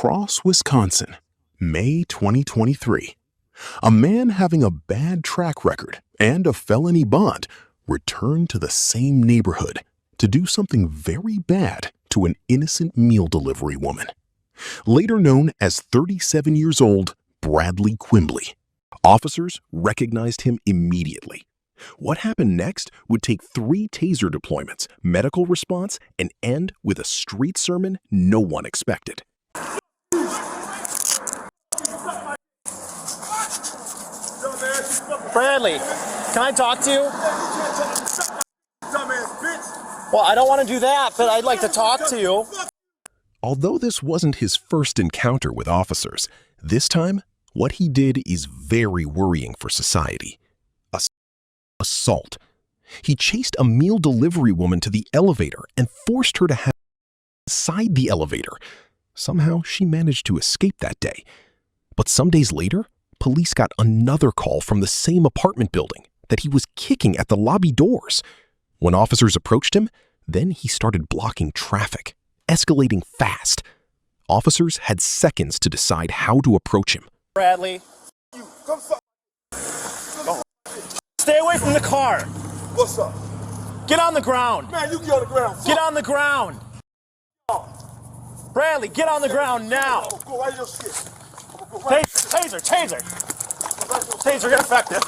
Cross, Wisconsin, May 2023. A man having a bad track record and a felony bond returned to the same neighborhood to do something very bad to an innocent meal delivery woman. Later known as 37 years old Bradley Quimbley. Officers recognized him immediately. What happened next would take 3 taser deployments, medical response, and end with a street sermon no one expected. Bradley, can I talk to you? Well, I don't want to do that, but I'd like to talk to you. Although this wasn't his first encounter with officers, this time, what he did is very worrying for society. Assault. He chased a meal delivery woman to the elevator and forced her to have inside the elevator. Somehow, she managed to escape that day. But some days later, police got another call from the same apartment building that he was kicking at the lobby doors. When officers approached him, then he started blocking traffic, escalating fast. Officers had seconds to decide how to approach him. Bradley, stay away from the car. What's up? Get on the ground. Man, you get on the ground. Get on the ground. Bradley, get on the ground now. Go right your shit. Taser. Taser ineffective.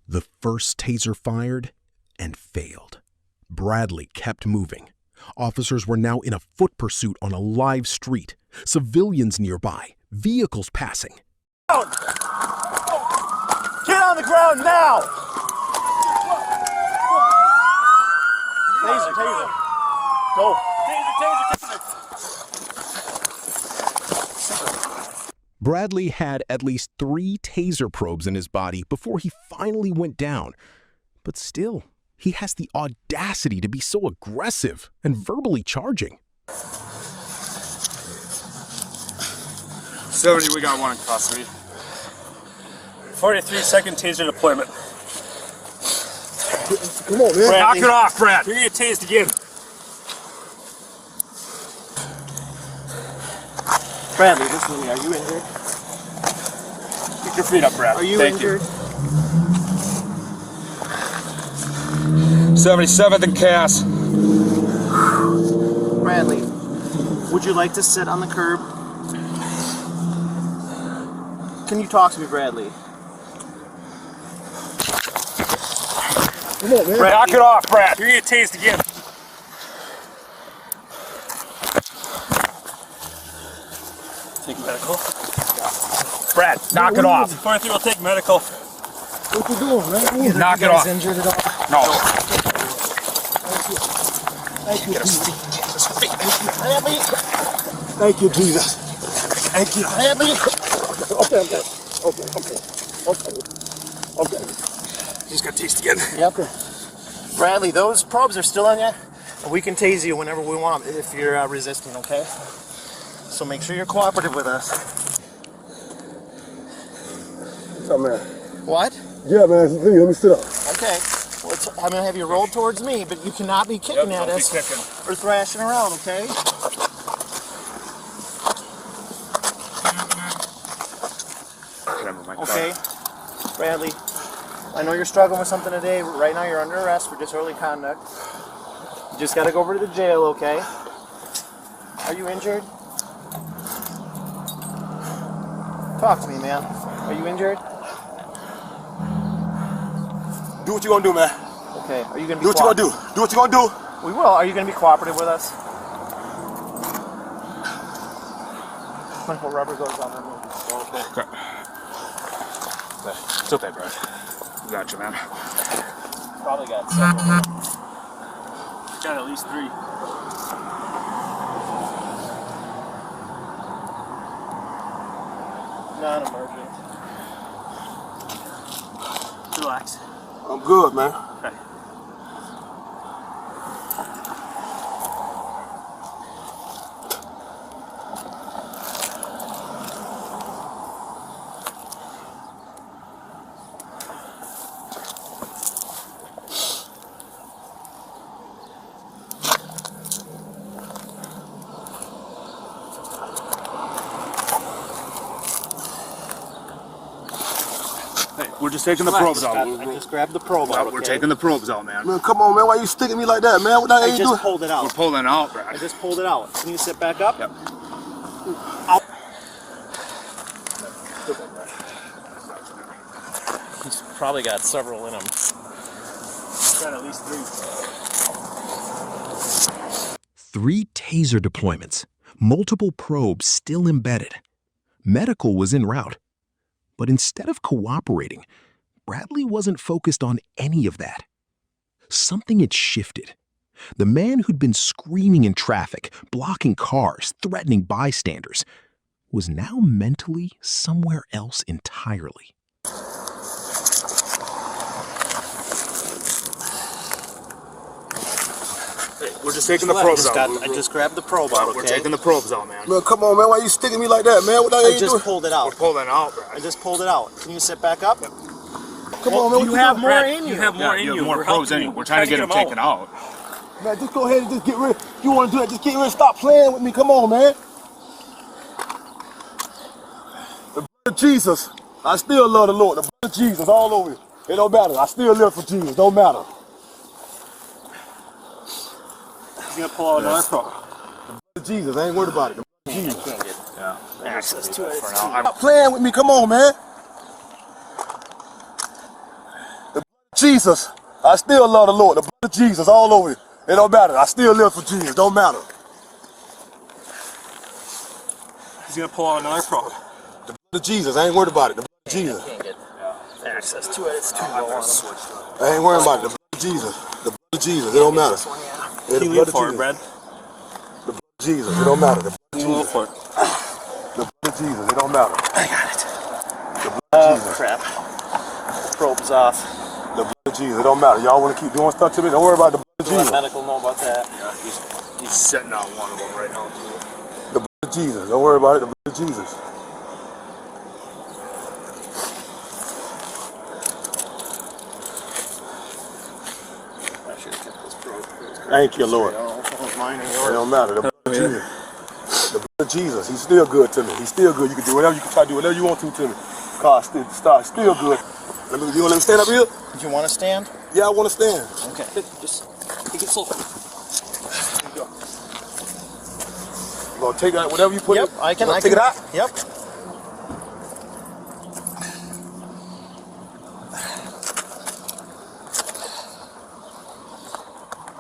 The first taser fired and failed. Bradley kept moving. Officers were now in a foot pursuit on a live street. Civilians nearby, vehicles passing. Get on the ground now. Taser. Go. Taser. Bradley had at least 3 taser probes in his body before he finally went down. But still, he has the audacity to be so aggressive and verbally charging. 70, we got one in custody. 43-second taser deployment. Come on, man. Knock it off, Brad. You're gonna get tased again. Bradley, listen to me. Are you injured? Pick your feet up, Brad. Are you Thank injured? 77th and Cass. Bradley, would you like to sit on the curb? Can you talk to me, Bradley? Come on, man. Brad, knock it off, Brad. You're gonna get tased again. Take medical. Brad, knock it off. 43 will take medical. What you doing, man? Knock it off. Injured at all? No. Thank you, Jesus. Bradley, Thank you, Jesus. Thank you. Bradley. Okay. He's got tased again. Yep. Bradley, those probes are still on you. We can tase you whenever we want if you're resisting, okay? So make sure you're cooperative with us. What's up, man? What? Yeah, man. Let me sit up. Okay. Well, I'm going to have you roll towards me, but you cannot be kicking at us or thrashing around, okay? Okay. Bradley, I know you're struggling with something today. Right now you're under arrest for disorderly conduct. You just got to go over to the jail, okay? Are you injured? Talk to me, man. Are you injured? Do what you gonna do, man. Okay. Are you gonna be Do what you gonna do. Do what you gonna do. We will. Are you gonna be cooperative with us? Clinical rubber goes on removed. Okay. It's okay, Brad. Gotcha, man. Probably got several. Got at least 3. Non-emergent. Relax. I'm good, man. Okay. Hey, we're just taking the probes out. I just grabbed the probe out. We're taking the probes out, man. Man, come on, man. Why you sticking me like that, man? What the hell I you just doing? pulled it out. We're pulling out, Brad. I just pulled it out. Can you sit back up? Yep. He's probably got several in him. He's got at least 3. 3 taser deployments, multiple probes still embedded. Medical was en route. But instead of cooperating, Bradley wasn't focused on any of that. Something had shifted. The man who'd been screaming in traffic, blocking cars, threatening bystanders, was now mentally somewhere else entirely. Hey, we're just taking the probes out. I just grabbed the probe out, okay? We're taking the probes out, man. Man, come on, man. Why you sticking me like that, man? What the hell I you just doing? pulled it out. We're pulling out, Brad. I just pulled it out. Can you sit back up? Come on, man. What You have doing? more Brad, in you. You have more in you. More probes in you. We're trying to get them taken out. Man, just go ahead and just get rid. You want to do that? Just get rid. Stop playing with me. Come on, man. The blood of Jesus. I still love the Lord. The blood of Jesus all over it. It don't matter. I still live for Jesus. Don't matter. He's gonna pull out another probe. The blood of Jesus. I ain't worried about it. The blood of Jesus. Can't get access to it. Stop playing with me. Come on, man. The blood of Jesus. I still love the Lord. The blood of Jesus all over it. It don't matter. I still live for Jesus. Don't matter. He's gonna pull out another probe. The blood of Jesus. I ain't worried about it. The blood of Jesus. Can't get access to it. It's too low on him. I ain't worried about it. The blood of Jesus. The blood of Jesus. It don't matter. Yeah, the Can you blood lean of forward, Jesus. Brad? The blood of Jesus. It don't matter. The blood of You go Jesus. for it. The blood of Jesus. It don't matter. I got it. The blood of Jesus. Crap. The probe's off. The blood of Jesus. It don't matter. Y'all want to keep doing stuff to me? Don't worry about the blood of Let Jesus. medical know about that. Yeah, he's sitting on one of them right now. The blood of Jesus. Don't worry about it. The blood of Jesus. I should have kept this probe. Thank you, Lord. I don't know if it was mine or It yours. don't matter. The blood of Jesus. The blood of Jesus. He's still good to me. He's still good. You can do whatever. You can try to do whatever you want to me. God still good. You want to let me stand up here? Do you want to stand? Yeah, I want to stand. Okay. Just take it slow. You gonna take that whatever you put Yep, it? I can. You gonna take it out? Yep.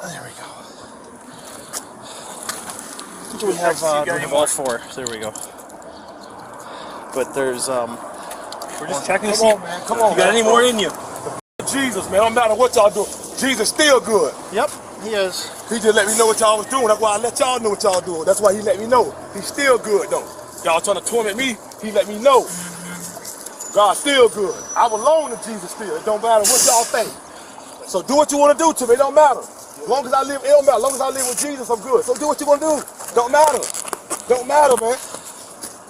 There we go. Do we have all 4? There we go. But there's We're just checking to Come see. on, man. Come on. You got any more in you? Jesus, man. Don't matter what y'all do. Jesus still good. Yep, he is. He just let me know what y'all was doing. That's why I let y'all know what y'all doing. That's why he let me know. He's still good, though. Y'all trying to torment me, he let me know. God's still good. I belong to Jesus still. It don't matter what y'all think. So do what you want to do to me. It don't matter. As long as I live, it don't matter. As long as I live with Jesus, I'm good. So do what you want to do. Don't matter. Don't matter, man.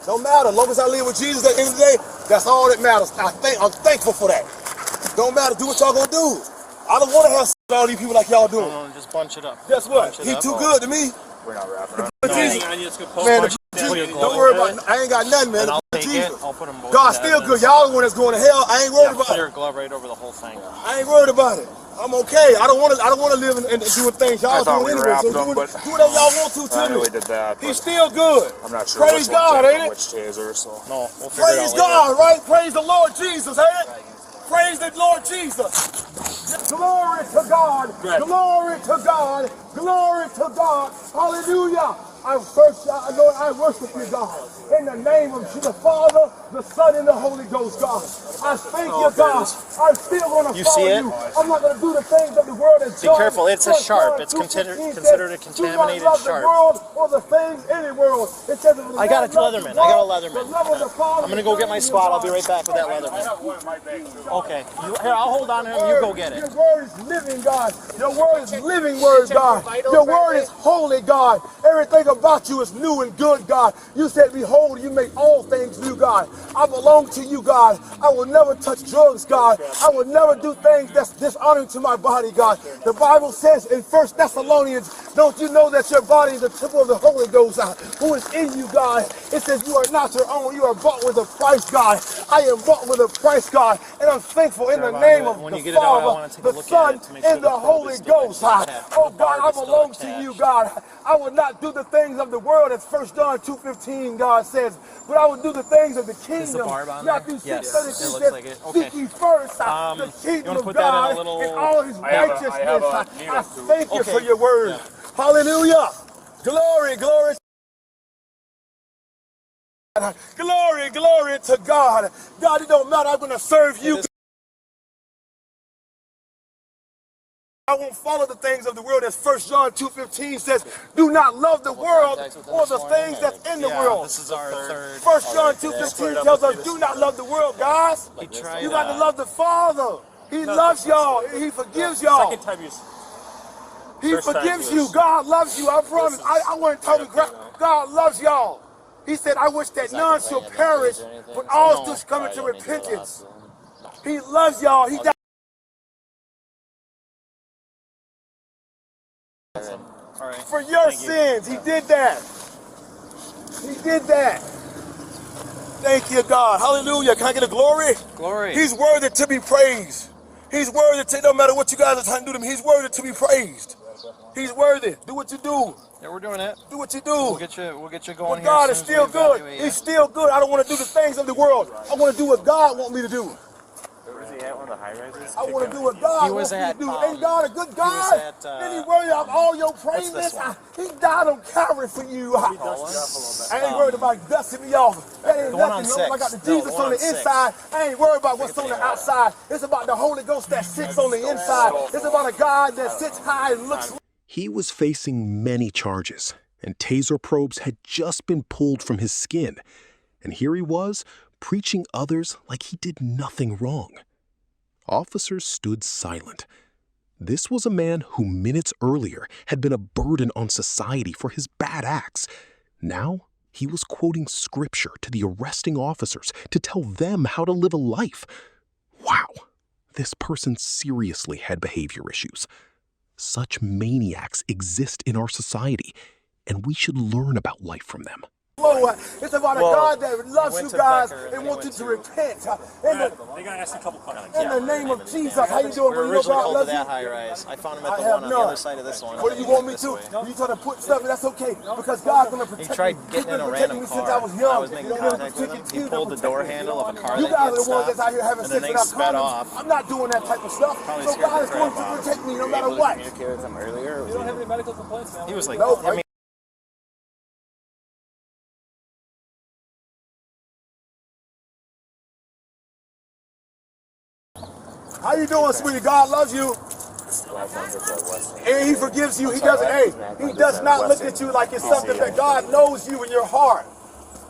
Don't matter. As long as I live with Jesus at the end of the day, that's all that matters. I'm thankful for that. Don't matter. Do what y'all gonna do. I don't want to have all these people like y'all doing. No, just bunch it up. Guess what? Bunch it He up. too good to me. We're not wrapping up. Jesus. I just gonna pull Man, bunch the of Jesus, glove don't worry over about it. I ain't got nothing, man. And I'll The take Jesus. it. I'll put them both. God's in still evidence. good. Y'all the one that's going to hell. I ain't worried Yeah, about put it. your glove right over the whole thing. I ain't worried about it. I'm okay. I don't want to live and doing things y'all thought doing we anyway. So wrapped them, but do whatever y'all want to I knew me. we did that. He's still good. I'm not sure Praise which one God, came ain't from it? which taser, so. No, we'll figure it out Praise later. God, right? Praise the Lord Jesus, ain't it? Praise the Lord Jesus. Glory to God. Glory to God. Glory to God. Hallelujah. Lord, I worship you, God. In the name of the Father, the Son, and the Holy Ghost, God. I thank you, God. I'm still going to You follow see it? you. I'm not going to do the things of the world as Be careful, it's a sharp. It's considered a contaminated do not love sharp. the world or the things in the world. It says, I got a Leatherman. I got a Leatherman. I'm gonna go get my spot. I'll be right back with that Leatherman. Okay. Here, I'll hold on to him. You go get it. Your word is living, God. Your word is living word, God. Your word is holy, God. Everything about you is new and good, God. You said, behold, you make all things new, God. I belong to you, God. I will never touch drugs, God. I will never do things that's dishonoring to my body, God. The Bible says in 1 Thessalonians, don't you know that your body is the temple of the Holy Ghost, who is in you, God? It says you are not your own. You are bought with a price, God. I am bought with a price, God. And I'm thankful in the name of the Father, the Son, and the Holy Ghost. Oh, God, I belong to you, God. I will not do the things of the world, as 1 John 2:15, God says, but I will do the things of the kingdom. Matthew 6:33 says, seek ye first the kingdom of God and all his righteousness. I thank you for your word. Hallelujah. Glory, glory. Glory, glory to God. God, it don't matter. I'm going to serve you. I won't follow the things of the world, as 1 John 2:15 says, do not love the world or the things that's in the world. This is our third. 1 John 2:15 tells us, do not love the world, guys. You got to love the Father. He loves y'all. He forgives y'all. He forgives you. God loves you. I promise. I want to tell you, God loves y'all. He said, I wish that none shall perish, but all should come into repentance. He loves y'all. He died for your sins. He did that. He did that. Thank you, God. Hallelujah. Can I get a glory? Glory. He's worthy to be praised. He's worthy to, no matter what you guys are trying to do to him, he's worthy to be praised. He's worthy. Do what you do. Yeah, we're doing it. Do what you do. We'll get you going here. God is still good. He's still good. I don't want to do the things of the world. I want to do what God wants me to do. Where's he at? One of the high rises? I want to do what God wants me to do. Ain't God a good God? Ain't he worthy of all your praises? He died on Calvary for you. I ain't worried about dusting me off. That ain't nothing. I got the Jesus on the inside. I ain't worried about what's on the outside. It's about the Holy Ghost that sits on the inside. It's about a God that sits high and looks low. He was facing many charges, and taser probes had just been pulled from his skin. And here he was, preaching others like he did nothing wrong. Officers stood silent. This was a man who minutes earlier had been a burden on society for his bad acts. Now he was quoting scripture to the arresting officers to tell them how to live a life. Wow, this person seriously had behavior issues. Such maniacs exist in our society, and we should learn about life from them. It's about a God that loves you guys and wants you to repent. In the name of Jesus. How you doing, bro? You know God loves you? High rise. I found him at the one on the other side of this one. What do you want me to? You trying to put stuff in? That's okay. Because God's going to protect me. He tried getting in a random car. Since I was young. I was making contact with him. He pulled the door handle of a car you that guys he are the ones had that's out here having stopped, and sex then they without sped condoms. off. I'm not doing that type of stuff. So God is going to protect me no matter what. Communicate with him earlier. You don't have any medical complaints, man. He was like, No, I mean, how you doing, sweetie? God loves you. And he forgives you. He doesn't, he does not look at you like it's something that God knows you in your heart.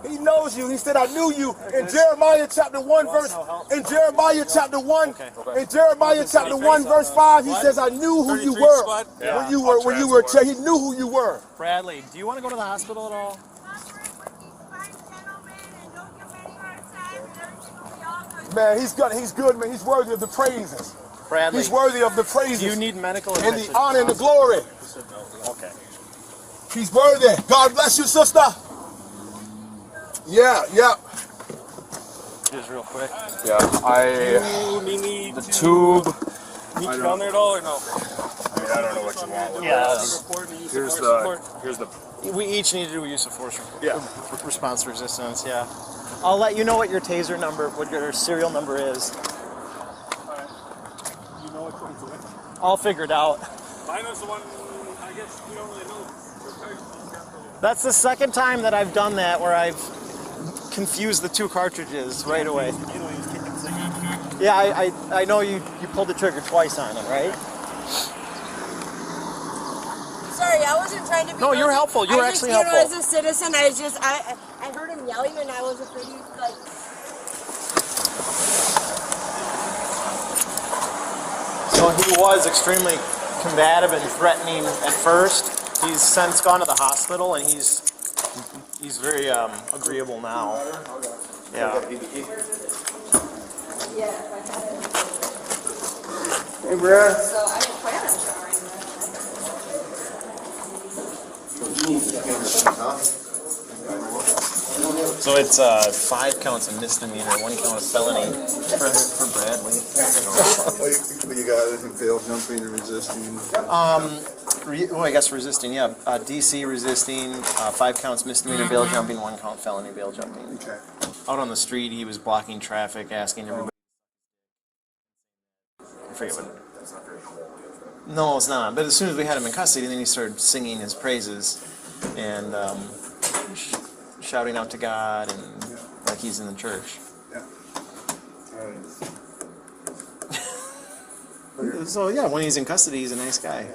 He knows you. He said, I knew you. In Jeremiah chapter 1, verse, in Jeremiah chapter 1 verse 5, he says, I knew who you were when you were, he knew who you were. Bradley, do you want to go to the hospital at all? Man, he's good, man. He's worthy of the praises. Bradley, he's worthy of the praises. Do you need medical and attention? the honor and the glory. Okay. He's worthy. God bless you, sister. Yeah. Just real quick. Yeah, Need the tube. you down there at all or no? I mean, I don't know what you want. Yeah. Here's the. We each need to do a use of force Yeah. response resistance. Yeah. I'll let you know what your taser number, what your serial number is. You know what? I'll figure it out. Mine was the one. I guess you don't really know. That's the second time that I've done that where I've confused the two cartridges right away. Yeah, I know you pulled the trigger twice on it, right? Sorry, I wasn't trying to be. No, you're helpful. You were actually helpful. As a citizen, I heard him yelling and I was afraid he like. So he was extremely combative and threatening at first. He's since gone to the hospital and he's very agreeable now. Yeah. Hey, Brad. So I didn't plan on showering. So it's 5 counts of misdemeanor, 1 count of felony for Bradley. What you got? Anything bail jumping and resisting? Well, I guess resisting, yeah. DC resisting, 5 counts misdemeanor bail jumping, 1 count felony bail jumping. Okay. Out on the street, he was blocking traffic, asking everybody. I forget what. No, it's not. But as soon as we had him in custody, then he started singing his praises and shouting out to God and like he's in the church. Yeah. All right. So yeah, when he's in custody, he's a nice guy.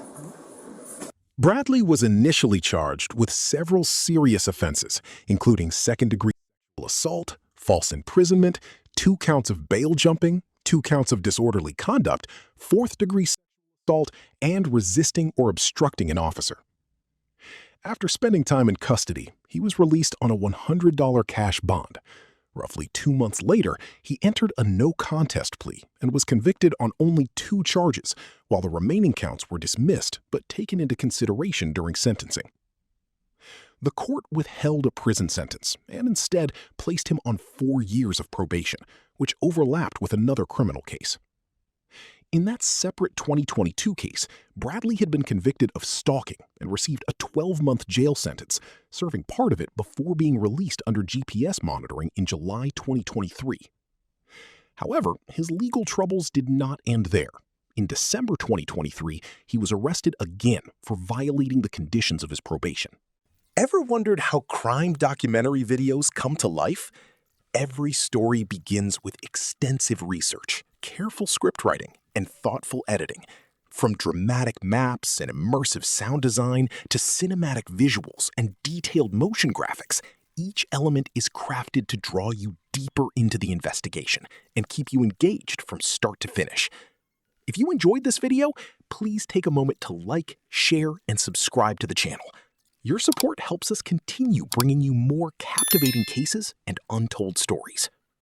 Bradley was initially charged with several serious offenses, including second-degree assault, false imprisonment, 2 counts of bail jumping, 2 counts of disorderly conduct, 4th-degree assault, and resisting or obstructing an officer. After spending time in custody, he was released on a $100 cash bond. Roughly 2 months later, he entered a no-contest plea and was convicted on only 2 charges, while the remaining counts were dismissed but taken into consideration during sentencing. The court withheld a prison sentence and instead placed him on 4 years of probation, which overlapped with another criminal case. In that separate 2022 case, Bradley had been convicted of stalking and received a 12-month jail sentence, serving part of it before being released under GPS monitoring in July 2023. However, his legal troubles did not end there. In December 2023, he was arrested again for violating the conditions of his probation. Ever wondered how crime documentary videos come to life? Every story begins with extensive research, careful script writing, and thoughtful editing. From dramatic maps and immersive sound design to cinematic visuals and detailed motion graphics, each element is crafted to draw you deeper into the investigation and keep you engaged from start to finish. If you enjoyed this video, please take a moment to like, share, and subscribe to the channel. Your support helps us continue bringing you more captivating cases and untold stories.